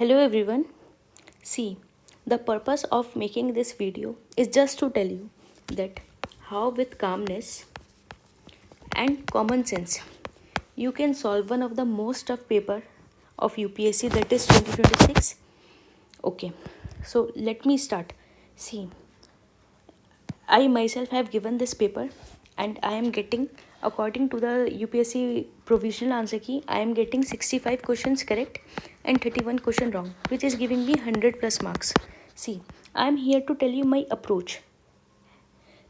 Hello everyone. See, the purpose of making this video is just to tell you that how with calmness and common sense you can solve one of the most tough paper of UPSC, that is 2026. Okay, so let me start. See, I myself have given this paper and I am getting, according to the UPSC provisional answer key, I am getting 65 questions correct and 31 question wrong, which is giving me 100 plus marks. See, I am here to tell you my approach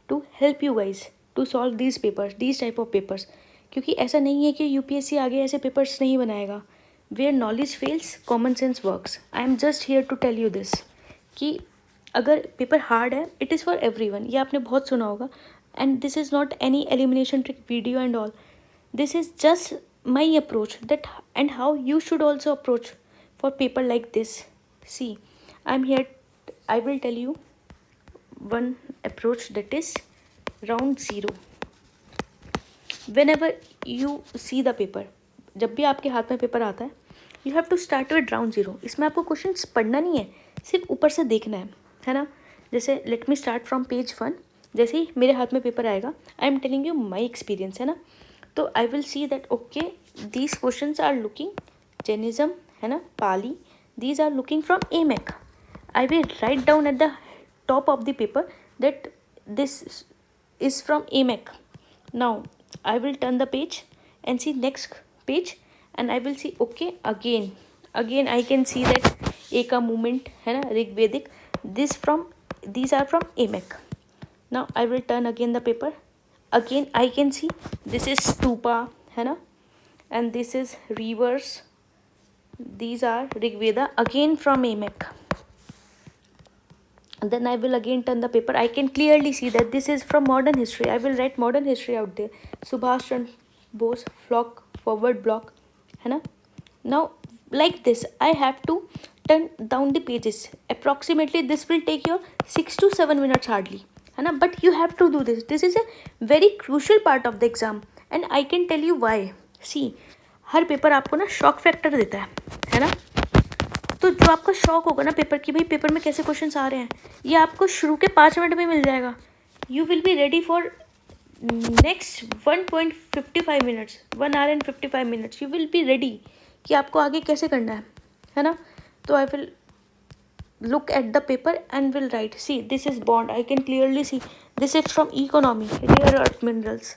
to help you guys to solve these papers, these type of papers. क्योंकि ऐसा नहीं है कि UPSC आगे ऐसे papers नहीं बनाएगा. Where knowledge fails common sense works. I am just here to tell you this कि अगर पेपर हार्ड है, इट इज़ फॉर एवरीवन. ये आपने बहुत सुना होगा. And this is not any elimination trick video and all. This is just my approach that and how you should also approach for paper like this. See, I am here, I will tell you one approach, that is round zero. Whenever you see the paper, जब भी आपके हाथ में paper आता है, you have to start with round zero. इसमें आपको questions पढ़ना नहीं है, सिर्फ ऊपर से देखना है ना. जैसे let me start from page 1. जैसे ही मेरे हाथ में पेपर आएगा, I am telling you my experience, है ना. तो I will see that okay, these questions are looking Jainism, है ना, Pali, these are looking from AMEC. I will write down at the top of the paper that this is from AMEC. Now I will turn the page and see next page and I will see okay, again I can see that Eka movement है ना, Rigvedic, these are from AMEC. Now I will turn again the paper. Again I can see this is Stupa, है ना, and this is reverse. These are Rigveda, again from AMEC. Then I will again turn the paper. I can clearly see that this is from modern history. I will write modern history out there. Subhash Chandra Bose, flock, forward block, है ना. Now like this I have to turn down the pages. Approximately this will take your 6 to 7 minutes hardly, है ना. But you have to do this. This is a very crucial part of the exam and I can tell you why. See, her paper आपको ना shock factor देता है ना. तो जो आपका शौक होगा ना पेपर की, भाई पेपर में कैसे क्वेश्चंस आ रहे हैं, ये आपको शुरू के 5 मिनट में मिल जाएगा. You will be ready for next 1.55 minutes, 1 hour and 55 minutes. You will be ready कि आपको आगे कैसे करना है ना. तो I will look at the paper and will write. See, this is bond. I can clearly see this is from economy, rare earth minerals,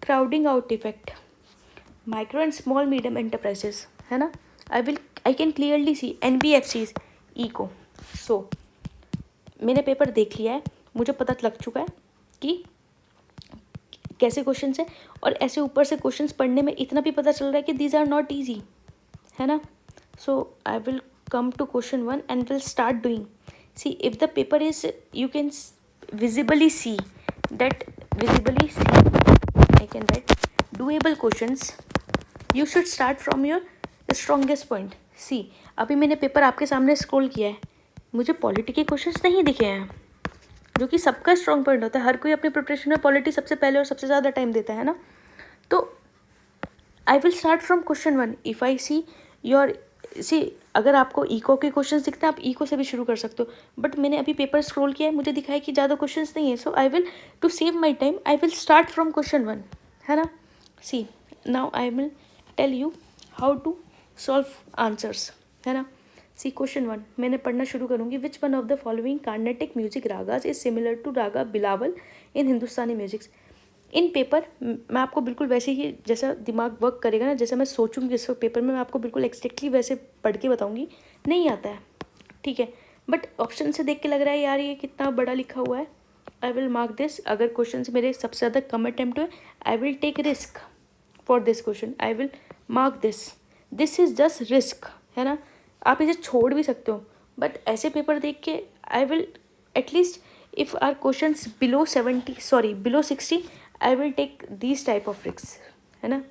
crowding out effect, micro and small medium enterprises, है ना. I can clearly see NBFCs, eco. So मैंने paper देख लिया है, मुझे पता लग चुका है कि कैसे क्वेश्चंस है. और ऐसे ऊपर से क्वेश्चंस पढ़ने में इतना भी पता चल रहा है कि these are not easy, है ना. So I will come to question 1 and will start doing. See, if the paper is, you can visibly see that, I can write doable questions. You should start from your strongest point. सी, अभी मैंने paper आपके सामने scroll किया है, मुझे polity के questions नहीं दिखे हैं, जो कि सबका स्ट्रॉन्ग पॉइंट होता है. हर कोई अपनी प्रिपरेशन में पॉलिटी सबसे पहले और सबसे ज़्यादा टाइम देता है ना. तो I will start from question 1. If I see your, see, अगर आपको इको के क्वेश्चंस दिखते हैं आप इको से भी शुरू कर सकते हो. बट मैंने अभी पेपर स्क्रॉल किया है, मुझे दिखा है कि ज़्यादा क्वेश्चंस नहीं है. So I will, to save my time, I will start from question 1, है ना. See, now I will tell you how to solve answers, है ना. सी, क्वेश्चन 1 मैंने पढ़ना शुरू करूँगी. Which one of the following Carnatic music ragas is similar to raga Bilawal in Hindustani musics. इन paper मैं आपको बिल्कुल वैसे ही, जैसा दिमाग वर्क करेगा ना, जैसा मैं सोचूंगी इस पेपर में, मैं आपको बिल्कुल एक्जैक्टली वैसे पढ़ के बताऊंगी. नहीं आता है, ठीक है, बट ऑप्शन से देख के लग रहा है यार ये कितना बड़ा लिखा हुआ है. I will mark this. अगर क्वेश्चन मेरे सबसे ज़्यादा कम अटैम्प्ट हुए, I will take risk for this question. I will mark this. This is just risk, है ना. आप इसे छोड़ भी सकते हो, बट ऐसे पेपर देख के I will at least, if are question below 60, I will take these type of risk, है ना.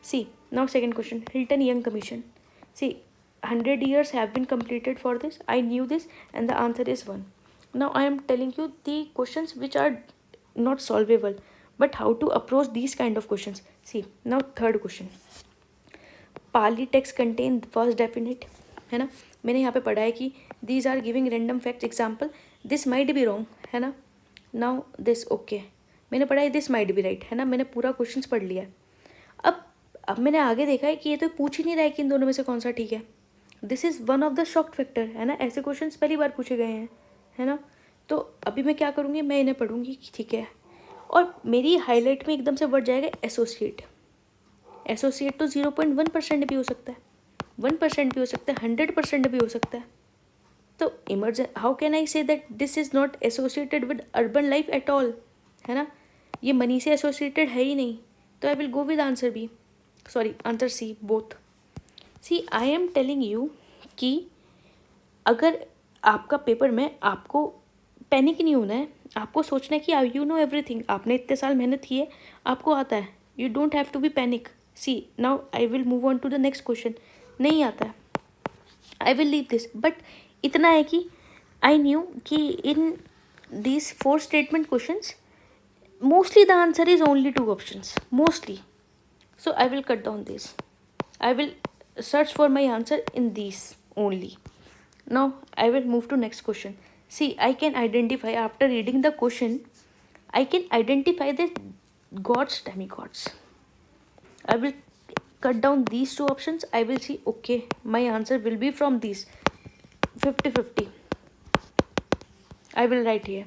See, now second question, Hilton Young commission. See, 100 years have been completed for this. I knew this and the answer is 1. Now I am telling you the questions which are not solvable, but how to approach these kind of questions. See, now third question. Pali text contain first definite. है ना. मैंने यहाँ पे पढ़ा है कि these are giving random facts example, this might be wrong, है ना. नाउ दिस ओके, मैंने पढ़ा है दिस माइट बी राइट, है ना. मैंने पूरा क्वेश्चन पढ़ लिया है. अब मैंने आगे देखा है कि ये तो पूछ ही नहीं रहा है कि इन दोनों में से कौन सा ठीक है. This is one of the shocked factor, है ना. ऐसे क्वेश्चन पहली बार पूछे गए हैं, है ना. तो अभी मैं क्या करूँगी, मैं इन्हें पढ़ूंगी कि ठीक है, और मेरी हाईलाइट में एकदम से बढ़ जाएगा एसोसिएट. एसोसिएट तो 0.1% भी हो सकता है, 1% भी हो सकता है, 100% भी हो सकता है. तो how can I say that this is not associated with urban life at all, है ना. ये मनी से एसोसिएटेड है ही नहीं. तो I will go with answer B, sorry answer C, both. See I am telling you कि अगर आपका पेपर में आपको पैनिक नहीं होना है, आपको सोचना है कि यू नो एवरीथिंग, आपने इतने साल मेहनत की है, आपको आता है, you don't have to be panic. See now I will move on to the next question. नहीं आता है, I will leave this, but इतना है कि आई न्यू कि इन these 4 statement questions mostly the answer is only 2 options mostly. So I will cut down this, I will search for my answer in these only. Now I will move to next question. See, I can identify, after reading the question, I can identify the gods, demigods. I will cut down these 2 options. I will see, okay, my answer will be from these 50-50. I will write here.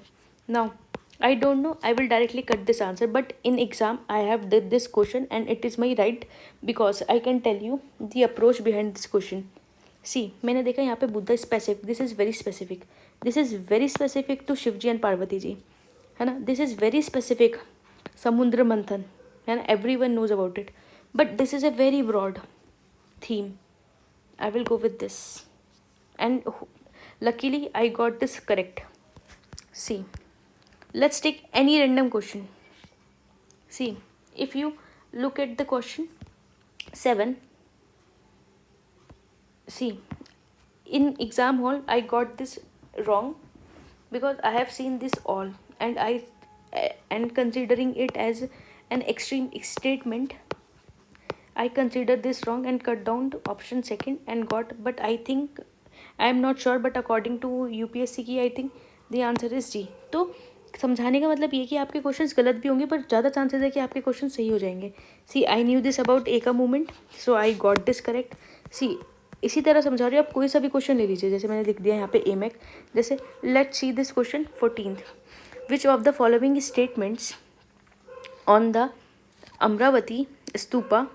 Now I don't know, I will directly cut this answer, but in exam I have did this question and it is my right, because I can tell you the approach behind this question. See, मैंने देखा यहाँ पे Buddha specific, this is very specific, this is very specific to Shiv ji and Parvati ji, है ना. This is very specific समुद्र मंथन, है ना, everyone knows about it, but this is a very broad theme. I will go with this, and luckily I got this correct. See, let's take any random question. See, if you look at the question 7, see, in exam hall I got this wrong because I have seen this all, and considering it as an extreme statement, I considered this wrong and cut down to option second and got, but I think, I am not sure, but according to UPSC की I think the answer is D. तो समझाने का मतलब ये कि आपके questions गलत भी होंगे, पर ज़्यादा चांसेस है कि आपके क्वेश्चन सही हो जाएंगे. See, I knew this about Eka movement, so I got this correct. See, इसी तरह समझा रही हूँ, आप कोई सा भी क्वेश्चन ले लीजिए, जैसे मैंने लिख दिया यहाँ पे एमएक. जैसे let see this question 14th, which of the following statements on the Amravati stupa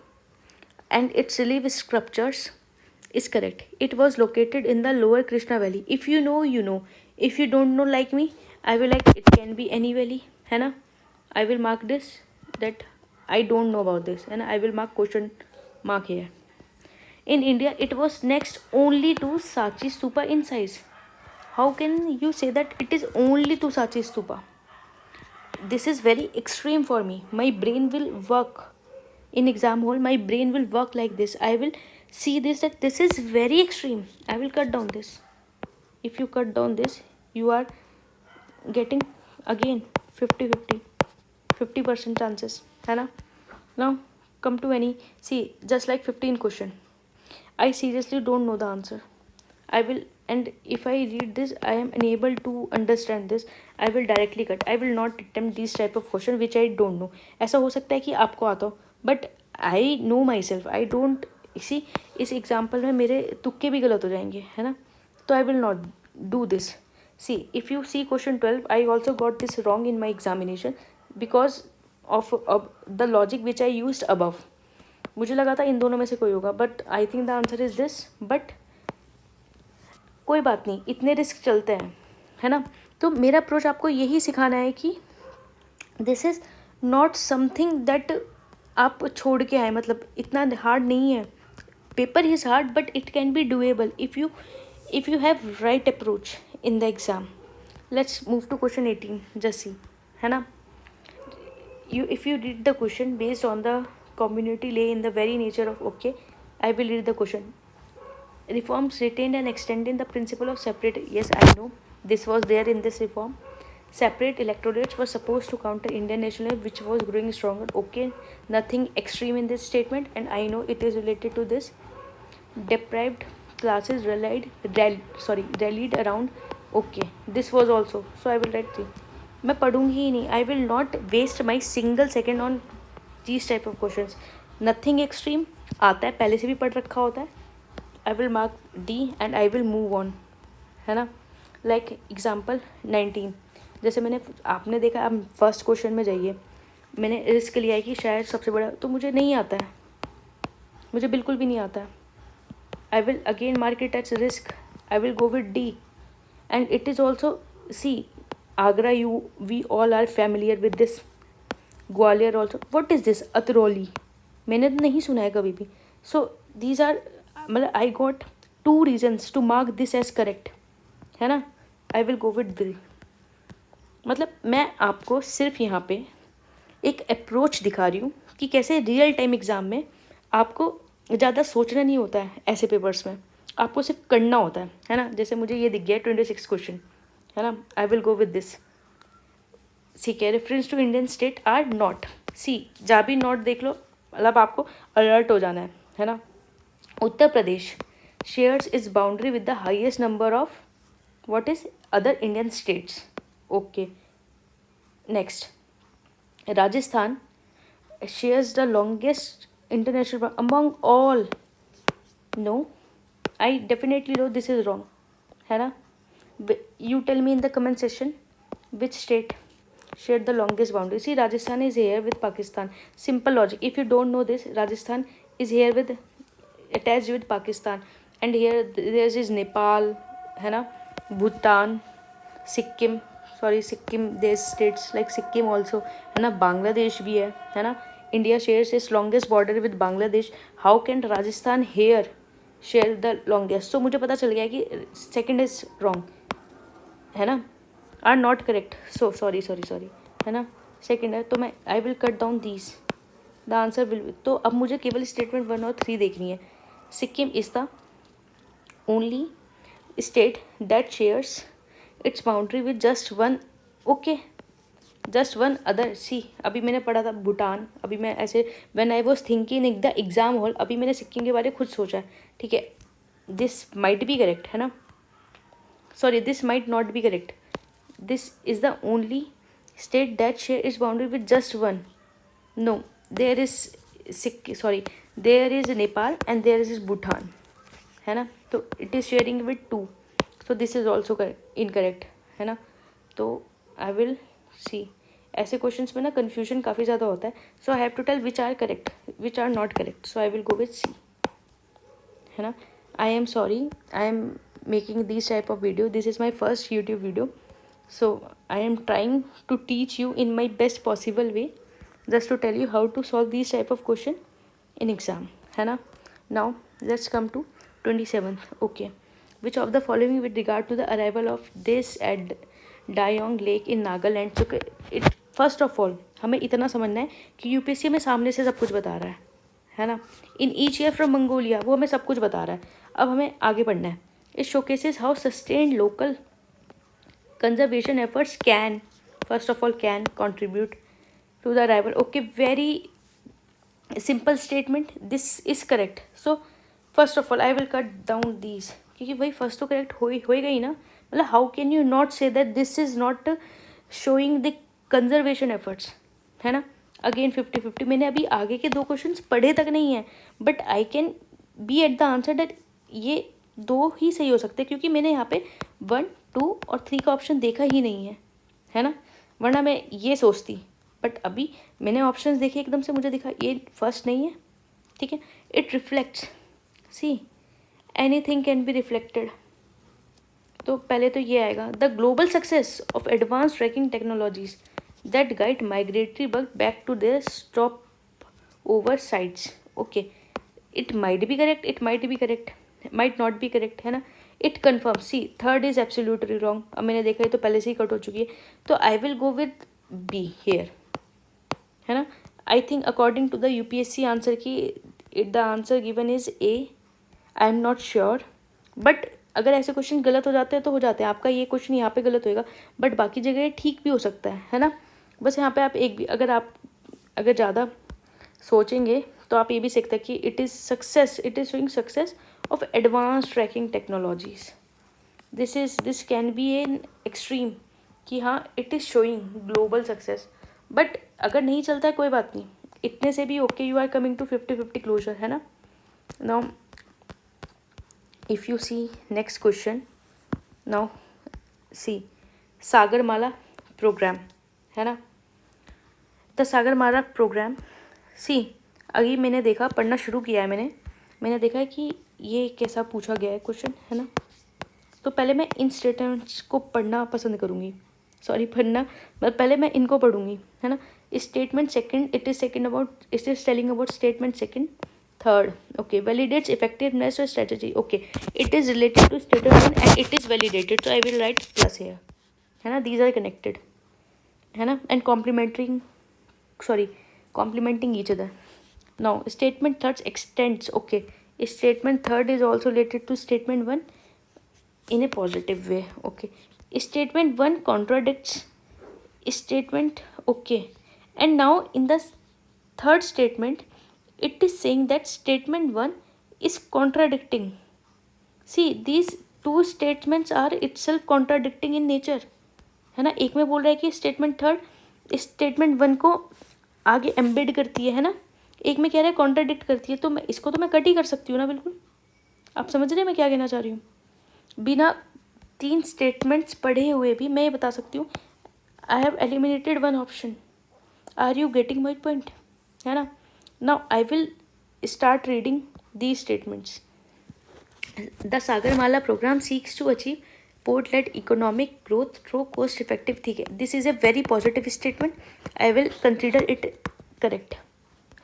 and its relief sculptures is correct. It was located in the lower Krishna valley. If you know, you know. If you don't know, like me, I will like it can be any valley, है ना. I will mark this that I don't know about this, and I will mark question mark here. In India, it was next only to Sachi Stupa in size. How can you say that it is only to Sachi Stupa? This is very extreme for me. My brain will work in exam hall, my brain will work like this. I will see this, that this is very extreme. I will cut down this. If you cut down this, you are getting again 50% chances, है ना. Now come to any, see, just like 15 question, I seriously don't know the answer. I will, and if I read this, I am unable to understand this, I will directly cut. I will not attempt these type of question which I don't know. ऐसा हो सकता है कि आपको आता हो, but I know my self, I don't. इस example में मेरे तुक्के भी गलत हो जाएंगे, है ना. तो I will not do this. See, if you see question 12, I also got this wrong in my examination because of the logic which I used above. मुझे लगा था इन दोनों में से कोई होगा, but I think the answer is this. But कोई बात नहीं, इतने रिस्क चलते हैं, है ना. तो मेरा अप्रोच आपको यही सिखाना है कि this is not something that आप छोड़ के आए, मतलब इतना हार्ड नहीं है. Paper is hard but it can be doable if you have right approach in the exam. Let's move to question 18 जैसी, है ना. If you read the question based on the community lay in the very nature of, okay, I will read the question. Reforms retained and extended the principle of separate. Yes, I know this was there in this reform. Separate electorates were supposed to counter Indian nationalism, which was growing stronger. Okay, nothing extreme in this statement, and I know it is related to this. Deprived classes rallied around. Okay, this was also, so I will write 3. मैं पढ़ूंगी ही नहीं. I will not waste my single second on these type of questions. Nothing extreme आता है, पहले से भी पढ़ रखा होता है. I will mark D and I will move on, है ना. Like example 19, जैसे आपने देखा, आप फर्स्ट क्वेश्चन में जाइए. मैंने रिस्क लिया है कि शायद सबसे बड़ा, तो मुझे नहीं आता है, मुझे बिल्कुल भी नहीं आता है. I will again mark it as risk. I will go with D. And it is also, see, Agra, we all are familiar with this. Gwalior also. What is this? Atroli. मैंने तो नहीं सुना है कभी भी. So these are, मतलब I got 2 reasons to mark this as correct, है ना. I will go with D. मतलब मैं आपको सिर्फ यहाँ पे एक अप्रोच दिखा रही हूँ कि कैसे रियल टाइम एग्ज़ाम में आपको ज़्यादा सोचना नहीं होता है. ऐसे पेपर्स में आपको सिर्फ करना होता है ना. जैसे मुझे ये दिख गया 26 क्वेश्चन, है ना. I will go with this. See के reference to Indian state are not. See जहाँ भी नॉट देख लो, मतलब आपको अलर्ट हो जाना है ना. Uttar Pradesh shares is boundary with the highest number of what is other Indian states. Okay, next. Rajasthan shares the longest international among all. No, I definitely know this is wrong, है ना. You tell me in the comment section which state shared the longest boundary. See, Rajasthan is here with Pakistan. Simple logic. If you don't know this, Rajasthan is here with, attached with Pakistan, and here there is Nepal, है ना, Bhutan, Sikkim. Sikkim, there's states like Sikkim also, है ना. बांग्लादेश भी है ना. India shares its longest border with Bangladesh. How can Rajasthan here share the longest? So मुझे पता चल गया कि second is wrong, है ना, are not correct. So sorry, है ना. second है, तो मैं I will cut down these. The answer will be, तो अब मुझे केवल statement 1 और 3 देखनी है. Sikkim is the only state that shares its boundary with just one. Okay, just one other. See, अभी मैंने पढ़ा था भूटान. अभी मैं ऐसे when I was thinking in the exam hall, अभी मैंने सिक्किम के बारे में खुद सोचा है. ठीक है, दिस माइट बी करेक्ट, है ना. Sorry, this might not be correct. This is the only state that share is boundary with just one. No, there is there is Nepal and there is Bhutan, है ना. तो it is sharing with 2. So this is also incorrect, है ना. तो I will सी. ऐसे questions में ना confusion काफ़ी ज़्यादा होता है. So I have to tell which are correct, which are not correct. So I will go with C, है ना. I am sorry, I am making this type of video. This is my first YouTube video. So I am trying to teach you in my best possible way, just to tell you how to solve this type of question in exam, है ना. Now let's come to 27th. Okay, which of the following with regard to the arrival of this at Doyang lake in Nagaland. चुके it, first of all हमें इतना समझना है कि UPSC में सामने से सब कुछ बता रहा है ना. In each year from Mongolia, वो हमें सब कुछ बता रहा है. अब हमें आगे पढ़ना है. It showcases how sustained local conservation efforts can, first of all can contribute to the arrival. Okay, very simple statement. This is correct. So first of all I will cut down these, क्योंकि भाई first तो correct होएगा ही ना. मतलब how can you not say that this is not showing the conservation efforts, है ना. Again 50-50. मैंने अभी आगे के 2 क्वेश्चंस पढ़े तक नहीं है, but I can be at the answer that ये 2 ही सही हो सकते हैं, क्योंकि मैंने यहाँ पे 1, 2 और 3 का ऑप्शन देखा ही नहीं है ना. वरना मैं ये सोचती, बट अभी मैंने ऑप्शंस देखे एकदम से, मुझे दिखा ये फर्स्ट नहीं है. ठीक है, it reflects. See, anything can be reflected. तो पहले तो ये आएगा, the global success of advance tracking technologies that guide migratory bird back to their stop over sites. Okay, it might be correct, it might be correct, might not be correct, है ना. It confirm. See, third is absolutely wrong. अब मैंने देखा है तो पहले से ही cut हो चुकी है. तो I will go with B here, है ना. I think according to the UPSC answer key the answer given is A. I am not sure, but अगर ऐसे क्वेश्चन गलत हो जाते हैं तो हो जाते हैं. आपका ये क्वेश्चन यहाँ पे गलत होएगा, बट बाकी जगह ठीक भी हो सकता है ना. बस यहाँ पे आप एक भी, अगर ज़्यादा सोचेंगे तो आप ये भी सीखते हैं कि it is showing success of advance tracking technologies. This can be an extreme कि हाँ it is showing global success. But अगर नहीं चलता है कोई बात नहीं, इतने से भी okay, you are coming to 50-50 closer, है ना. Now if you see next question, now see Sagarmala program, है ना. द सागरमाला प्रोग्राम, सी अभी मैंने देखा, पढ़ना शुरू किया है मैंने देखा है कि ये कैसा पूछा गया है क्वेश्चन, है ना. तो पहले मैं इन स्टेटमेंट्स को पढ़ना पसंद करूँगी, सॉरी पढ़ना मतलब पहले मैं इनको पढ़ूँगी, है ना. Statement second, it is telling about statement second. Third, okay, validates effectiveness और strategy. Okay, it is related to statement 1 and it is validated, so I will write plus here, है ना. दीज आर कनेक्टेड, है ना, and complementing each other. Now statement third extends. Okay, statement third is also related to statement 1 in a positive way. Okay, statement 1 contradicts statement. Okay, and now in the third statement it is saying that statement 1 is contradicting. See, these two statements are itself contradicting in nature, है ना. एक में बोल रहा है कि statement third statement 1 को आगे एम्बेड करती है ना. एक में कह रहा है कॉन्ट्राडिक्ट करती है, तो मैं इसको तो मैं कट ही कर सकती हूँ ना. बिल्कुल, आप समझ रहे हैं मैं क्या कहना चाह रही हूँ. बिना 3 स्टेटमेंट्स पढ़े हुए भी मैं ये बता सकती हूँ I have eliminated 1 option. Are you getting my point, है ना. Now I will start reading the statements. The Sagarmala program seeks to achieve port led economic growth through cost effective. ठीक है, this is a very positive statement. I will consider it correct,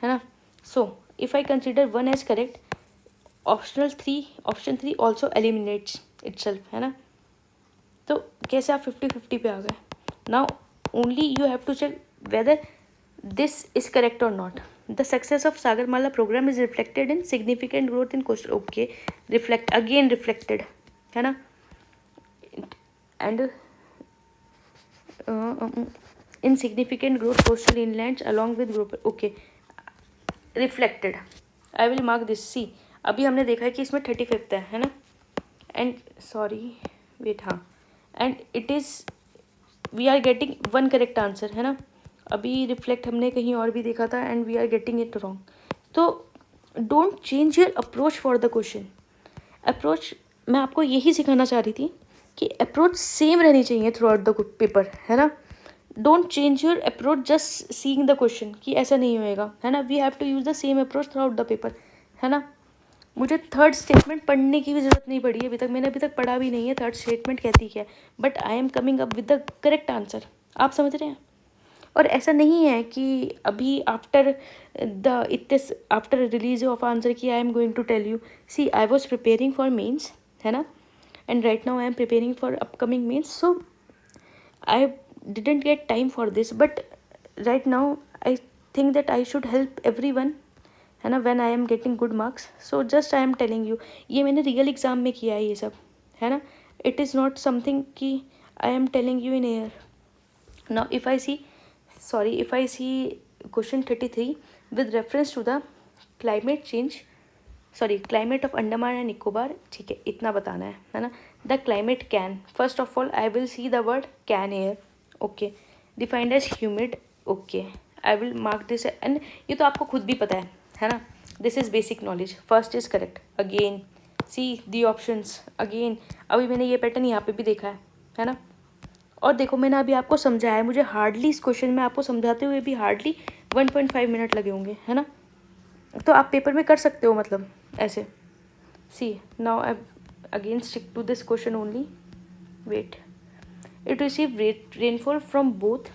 है ना. So if I consider 1 as correct, option 3 also eliminates itself, है ना. तो कैसे आप 50-50 पे आ गए. Now only you have to check whether this is correct और not. The success of Sagarmala programme is reflected in significant growth in coastal. Okay, reflected, है ना. And in significant growth coastal inlands along with growth. Okay, reflected, I will mark this. See अभी हमने देखा है कि इसमें 35th है ना. एंड सॉरी वेट, हाँ, and it is we are getting 1 correct answer, है ना. अभी रिफ्लेक्ट हमने कहीं और भी देखा था and we are getting it wrong. तो don't change your approach for the question. Approach मैं आपको यही सिखाना चाह रही थी कि अप्रोच सेम रहनी चाहिए थ्रू आउट द पेपर, है ना. Don't change your approach just seeing the question, कि ऐसा नहीं होएगा, है ना. We have to use the same approach throughout the paper, है ना. मुझे थर्ड स्टेटमेंट पढ़ने की भी ज़रूरत नहीं पड़ी है मैंने अभी तक पढ़ा भी नहीं है थर्ड स्टेटमेंट कहती क्या है. But I am coming up with the correct answer. आप समझ रहे हैं. और ऐसा नहीं है कि अभी आफ्टर रिलीज ऑफ आंसर कि I am going to tell you. See I was preparing for mains, है ना, and right now I am preparing for upcoming mains. So I didn't get time for this, but right now I think that I should help everyone, है ना, when I am getting good marks. So just I am telling you, ये मैंने real exam में किया है ये सब, है ना. It is not something कि I am telling you in air. Now if I see question 33 with reference to the climate change, climate of Andaman and Nicobar. ठीक है, इतना बताना है ना. The climate can, first of all I will see the word can here. Okay, defined as humid. Okay, I will mark this. And ये तो आपको खुद भी पता है ना. This is basic knowledge. First is correct. Again see the options again. अभी मैंने ये पैटर्न यहाँ पे भी देखा है ना. और देखो मैंने अभी आपको समझाया है. मुझे हार्डली इस क्वेश्चन में आपको समझाते हुए भी हार्डली 1.5 मिनट लगे होंगे, है ना. तो आप पेपर में कर सकते हो, मतलब ऐसे. See now I again stick to this question only. Wait, it received rainfall from both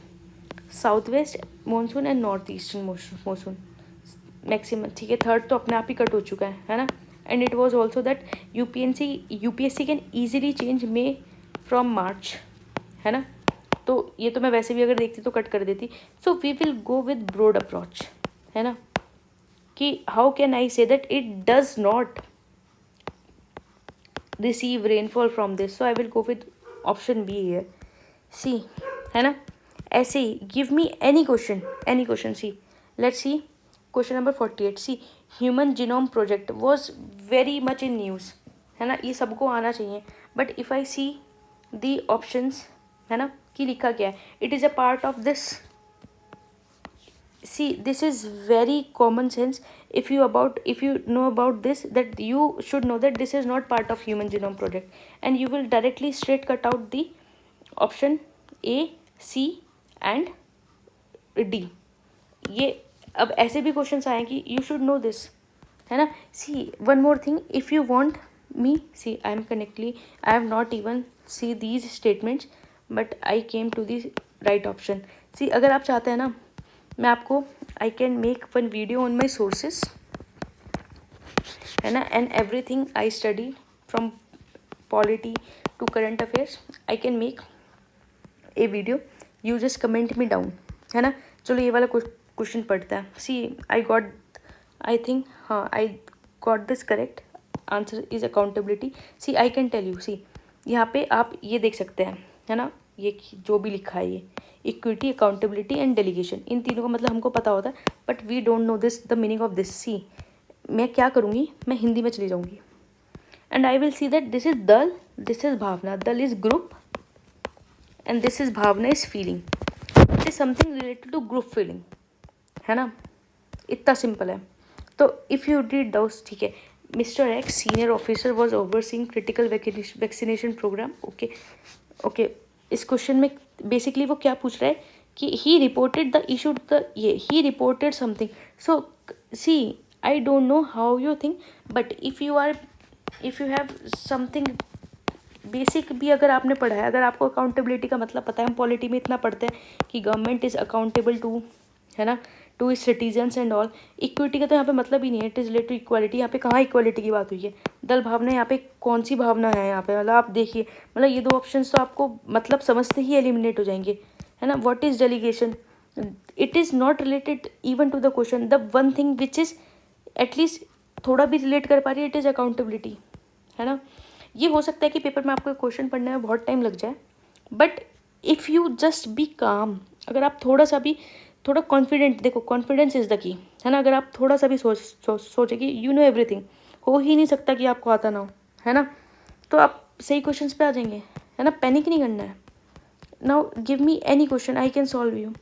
southwest monsoon and northeastern monsoon maximum. ठीक है, थर्ड तो अपने आप ही कट हो चुका है ना. And it was also that UPSC can easily change may from March, है ना. तो ये तो मैं वैसे भी अगर देखती तो कट कर देती. So we will go with broad approach, है ना, कि how can I say that it does not receive rainfall from this. So I will go with option B है. सी, है ना. ऐसे ही give me any question. See let's see question number 48, see human genome project was very much in news, है ना, ये सबको आना चाहिए. But if I see the options, है ना, कि लिखा क्या है, it is a part of this. See, this is very common sense. If you know about this, that you should know that this is not part of human genome project, and you will directly straight cut out the option A, C and D. ये अब ऐसे भी questions आए कि you should know this, है ना. See, one more thing, if you want me, see, I have not even see these statements, but I came to the right option. See, अगर आप चाहते हैं ना, मैं आपको I can make one video on my sources, है ना, and everything I study from polity to current affairs. I can make a video, you just comment me down, है ना. चलो ये वाला क्वेश्चन पढ़ता है. See I got this correct. Answer is accountability. See I can tell you, see यहाँ पे आप ये देख सकते हैं, है ना, ये जो भी लिखा है, ये इक्विटी, अकाउंटेबिलिटी एंड डेलीगेशन, इन तीनों का मतलब हमको पता होता है, but we don't know this the meaning of this. See मैं क्या करूँगी, मैं हिंदी में चली जाऊँगी and I will see that this is dal, this is bhavna, dal is group and this is bhavna is feeling. It is something related to group feeling, है ना, इतना सिंपल है. तो इफ़ यू रीड दोस, ठीक है, mister X senior officer was overseeing critical vaccination programme. Okay इस question में basically वो क्या पूछ रहा है कि he reported the issue he reported something. So see I don't know how you think, but if you have something basic भी अगर आपने पढ़ा है, अगर आपको अकाउंटेबिलिटी का मतलब पता है, हम पॉलिटी में इतना पढ़ते हैं कि गवर्नमेंट इज़ अकाउंटेबल टू, है ना, to is citizens and all. Equity का तो यहाँ पे मतलब ही नहीं है, it is related to equality. यहाँ पे कहाँ इक्वालिटी की बात हुई है. दल भावना, यहाँ पे कौन सी भावना है यहाँ पे, मतलब आप देखिए, मतलब ये दो ऑप्शंस तो आपको मतलब समझते ही एलिमिनेट हो जाएंगे, है ना. What is delegation, it is not related even to the question. The one thing which is at least थोड़ा भी रिलेट कर पा रही है, इट इज़ अकाउंटेबिलिटी, है ना. ये हो सकता है कि पेपर में आपको क्वेश्चन पढ़ने में बहुत टाइम लग जाए, but if you just be काम, अगर आप थोड़ा कॉन्फिडेंट, देखो कॉन्फिडेंस इज़ द की, है ना. अगर आप थोड़ा सा भी सोचे कि यू नो एवरीथिंग, हो ही नहीं सकता कि आपको आता ना हो, है ना, तो आप सही क्वेश्चंस पे आ जाएंगे, है ना. पैनिक नहीं करना है. Now give me any question, I can solve you.